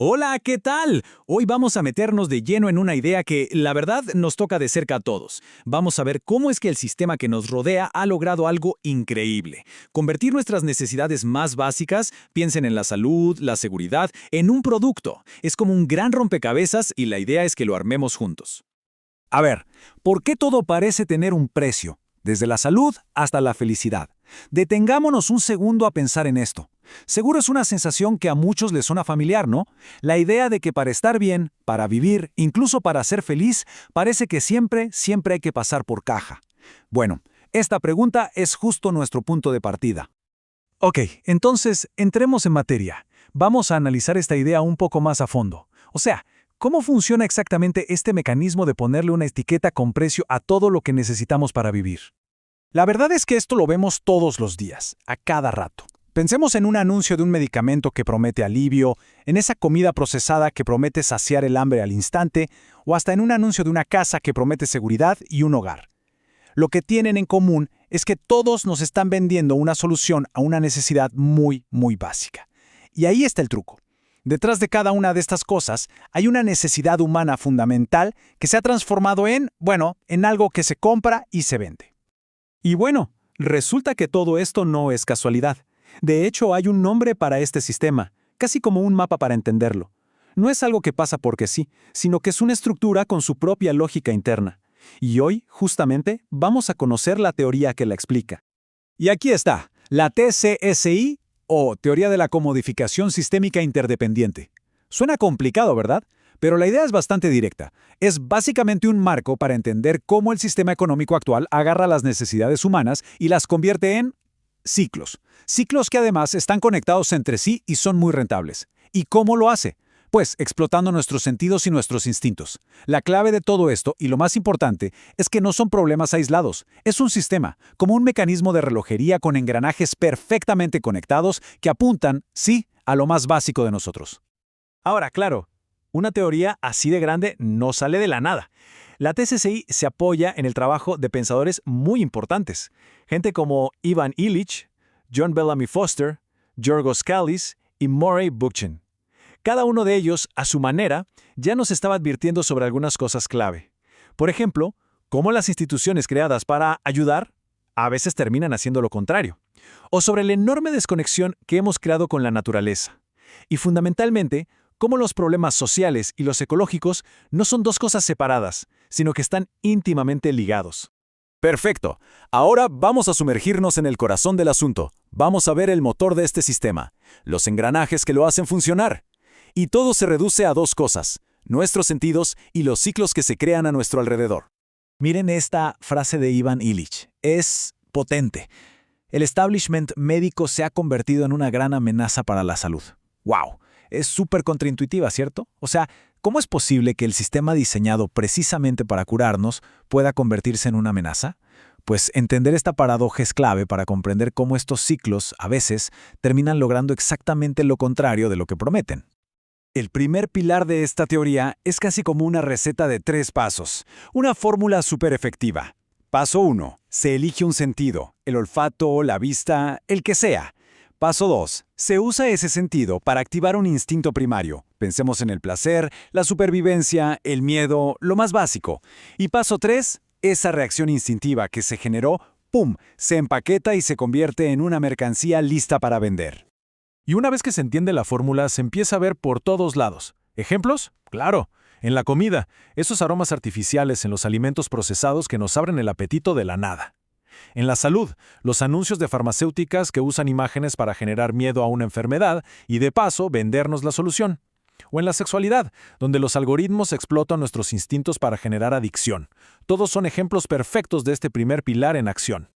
Hola, ¿qué tal? Hoy vamos a meternos de lleno en una idea que, la verdad, nos toca de cerca a todos. Vamos a ver cómo es que el sistema que nos rodea ha logrado algo increíble. Convertir nuestras necesidades más básicas, piensen en la salud, la seguridad, en un producto. Es como un gran rompecabezas y la idea es que lo armemos juntos. A ver, ¿por qué todo parece tener un precio? Desde la salud hasta la felicidad. Detengámonos un segundo a pensar en esto. Seguro es una sensación que a muchos les suena familiar, ¿no? La idea de que para estar bien, para vivir, incluso para ser feliz, parece que siempre hay que pasar por caja. Bueno, esta pregunta es justo nuestro punto de partida. Ok, entonces, entremos en materia. Vamos a analizar esta idea un poco más a fondo. O sea, ¿cómo funciona exactamente este mecanismo de ponerle una etiqueta con precio a todo lo que necesitamos para vivir? La verdad es que esto lo vemos todos los días, a cada rato. Pensemos en un anuncio de un medicamento que promete alivio, en esa comida procesada que promete saciar el hambre al instante, o hasta en un anuncio de una casa que promete seguridad y un hogar. Lo que tienen en común es que todos nos están vendiendo una solución a una necesidad muy básica. Y ahí está el truco. Detrás de cada una de estas cosas hay una necesidad humana fundamental que se ha transformado en algo que se compra y se vende. Y bueno, resulta que todo esto no es casualidad. De hecho, hay un nombre para este sistema, casi como un mapa para entenderlo. No es algo que pasa porque sí, sino que es una estructura con su propia lógica interna. Y hoy, justamente, vamos a conocer la teoría que la explica. Y aquí está, la TCSI, o Teoría de la Comodificación Sistémica Interdependiente. Suena complicado, ¿verdad? Pero la idea es bastante directa. Es básicamente un marco para entender cómo el sistema económico actual agarra las necesidades humanas y las convierte en ciclos. Ciclos que además están conectados entre sí y son muy rentables. ¿Y cómo lo hace? Pues explotando nuestros sentidos y nuestros instintos. La clave de todo esto, y lo más importante, es que no son problemas aislados. Es un sistema, como un mecanismo de relojería con engranajes perfectamente conectados que apuntan, sí, a lo más básico de nosotros. Ahora, claro, una teoría así de grande no sale de la nada. La TCCI se apoya en el trabajo de pensadores muy importantes. Gente como Ivan Illich, John Bellamy Foster, Yorgos Kallis y Murray Bookchin. Cada uno de ellos, a su manera, ya nos estaba advirtiendo sobre algunas cosas clave. Por ejemplo, cómo las instituciones creadas para ayudar a veces terminan haciendo lo contrario. O sobre la enorme desconexión que hemos creado con la naturaleza. Y fundamentalmente, cómo los problemas sociales y los ecológicos no son dos cosas separadas, sino que están íntimamente ligados. Perfecto. Ahora vamos a sumergirnos en el corazón del asunto. Vamos a ver el motor de este sistema, los engranajes que lo hacen funcionar. Y todo se reduce a dos cosas, nuestros sentidos y los ciclos que se crean a nuestro alrededor. Miren esta frase de Ivan Illich. Es potente. El establishment médico se ha convertido en una gran amenaza para la salud. ¡Wow! Es súper contraintuitiva, ¿cierto? O sea, ¿cómo es posible que el sistema diseñado precisamente para curarnos pueda convertirse en una amenaza? Pues entender esta paradoja es clave para comprender cómo estos ciclos, a veces, terminan logrando exactamente lo contrario de lo que prometen. El primer pilar de esta teoría es casi como una receta de 3 pasos, una fórmula súper efectiva. Paso 1. Se elige un sentido, el olfato, la vista, el que sea. Paso 2. Se usa ese sentido para activar un instinto primario. Pensemos en el placer, la supervivencia, el miedo, lo más básico. Y paso 3. Esa reacción instintiva que se generó, ¡pum!, se empaqueta y se convierte en una mercancía lista para vender. Y una vez que se entiende la fórmula, se empieza a ver por todos lados. ¿Ejemplos? Claro. En la comida, esos aromas artificiales en los alimentos procesados que nos abren el apetito de la nada. En la salud, los anuncios de farmacéuticas que usan imágenes para generar miedo a una enfermedad y de paso vendernos la solución. O en la sexualidad, donde los algoritmos explotan nuestros instintos para generar adicción. Todos son ejemplos perfectos de este primer pilar en acción.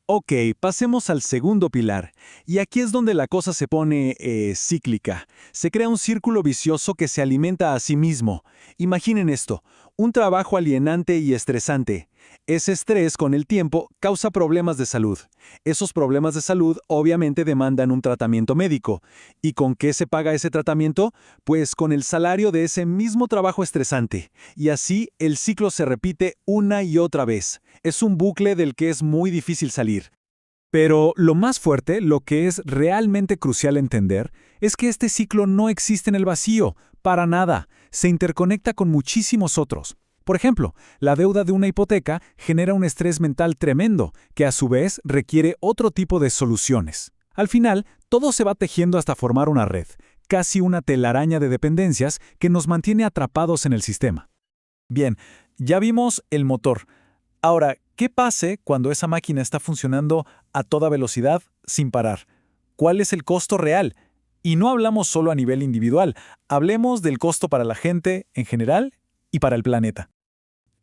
Ok, pasemos al segundo pilar. Y aquí es donde la cosa se pone cíclica. Se crea un círculo vicioso que se alimenta a sí mismo. Imaginen esto, un trabajo alienante y estresante. Ese estrés con el tiempo causa problemas de salud. Esos problemas de salud obviamente demandan un tratamiento médico. ¿Y con qué se paga ese tratamiento? Pues con el salario de ese mismo trabajo estresante. Y así el ciclo se repite una y otra vez. Es un bucle del que es muy difícil salir. Pero lo más fuerte, lo que es realmente crucial entender, es que este ciclo no existe en el vacío, para nada. Se interconecta con muchísimos otros. Por ejemplo, la deuda de una hipoteca genera un estrés mental tremendo, que a su vez requiere otro tipo de soluciones. Al final, todo se va tejiendo hasta formar una red, casi una telaraña de dependencias que nos mantiene atrapados en el sistema. Bien, ya vimos el motor. Ahora, ¿qué pase cuando esa máquina está funcionando a toda velocidad sin parar? ¿Cuál es el costo real? Y no hablamos solo a nivel individual, hablemos del costo para la gente en general y para el planeta.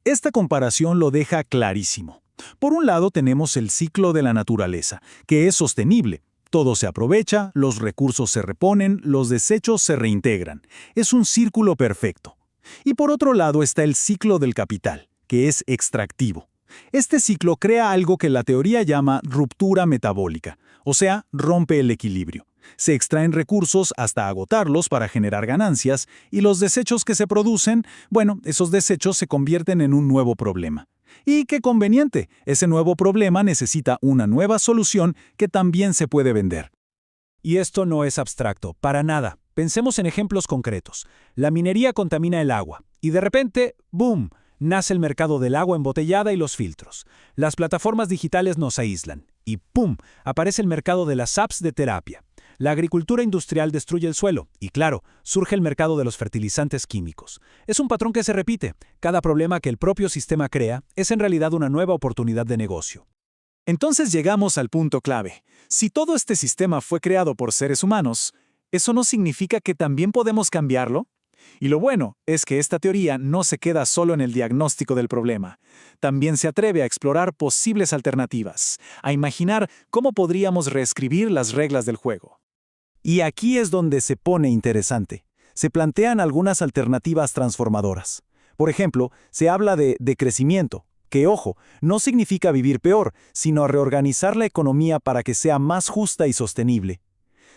Esta comparación lo deja clarísimo. Por un lado tenemos el ciclo de la naturaleza, que es sostenible. Todo se aprovecha, los recursos se reponen, los desechos se reintegran. Es un círculo perfecto. Y por otro lado está el ciclo del capital, que es extractivo. Este ciclo crea algo que la teoría llama ruptura metabólica, o sea, rompe el equilibrio. Se extraen recursos hasta agotarlos para generar ganancias y los desechos que se producen, bueno, esos desechos se convierten en un nuevo problema. Y qué conveniente, ese nuevo problema necesita una nueva solución que también se puede vender. Y esto no es abstracto, para nada. Pensemos en ejemplos concretos. La minería contamina el agua y de repente, ¡boom!, nace el mercado del agua embotellada y los filtros. Las plataformas digitales nos aíslan y ¡pum!, aparece el mercado de las apps de terapia. La agricultura industrial destruye el suelo y, claro, surge el mercado de los fertilizantes químicos. Es un patrón que se repite. Cada problema que el propio sistema crea es en realidad una nueva oportunidad de negocio. Entonces llegamos al punto clave. Si todo este sistema fue creado por seres humanos, ¿eso no significa que también podemos cambiarlo? Y lo bueno es que esta teoría no se queda solo en el diagnóstico del problema. También se atreve a explorar posibles alternativas, a imaginar cómo podríamos reescribir las reglas del juego. Y aquí es donde se pone interesante. Se plantean algunas alternativas transformadoras. Por ejemplo, se habla de crecimiento, que, ojo, no significa vivir peor, sino reorganizar la economía para que sea más justa y sostenible.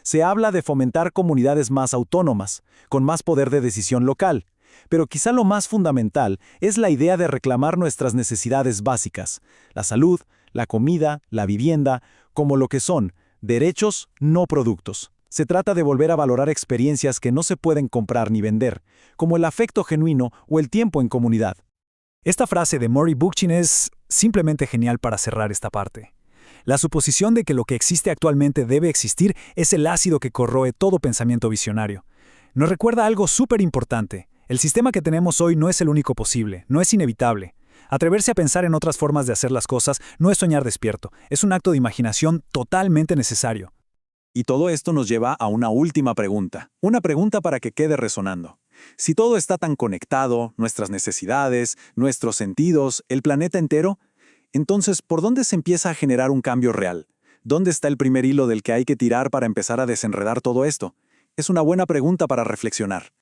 Se habla de fomentar comunidades más autónomas, con más poder de decisión local. Pero quizá lo más fundamental es la idea de reclamar nuestras necesidades básicas, la salud, la comida, la vivienda, como lo que son, derechos, no productos. Se trata de volver a valorar experiencias que no se pueden comprar ni vender, como el afecto genuino o el tiempo en comunidad. Esta frase de Murray Bookchin es simplemente genial para cerrar esta parte. La suposición de que lo que existe actualmente debe existir es el ácido que corroe todo pensamiento visionario. Nos recuerda algo súper importante. El sistema que tenemos hoy no es el único posible, no es inevitable. Atreverse a pensar en otras formas de hacer las cosas no es soñar despierto, es un acto de imaginación totalmente necesario. Y todo esto nos lleva a una última pregunta. Una pregunta para que quede resonando. Si todo está tan conectado, nuestras necesidades, nuestros sentidos, el planeta entero, entonces, ¿por dónde se empieza a generar un cambio real? ¿Dónde está el primer hilo del que hay que tirar para empezar a desenredar todo esto? Es una buena pregunta para reflexionar.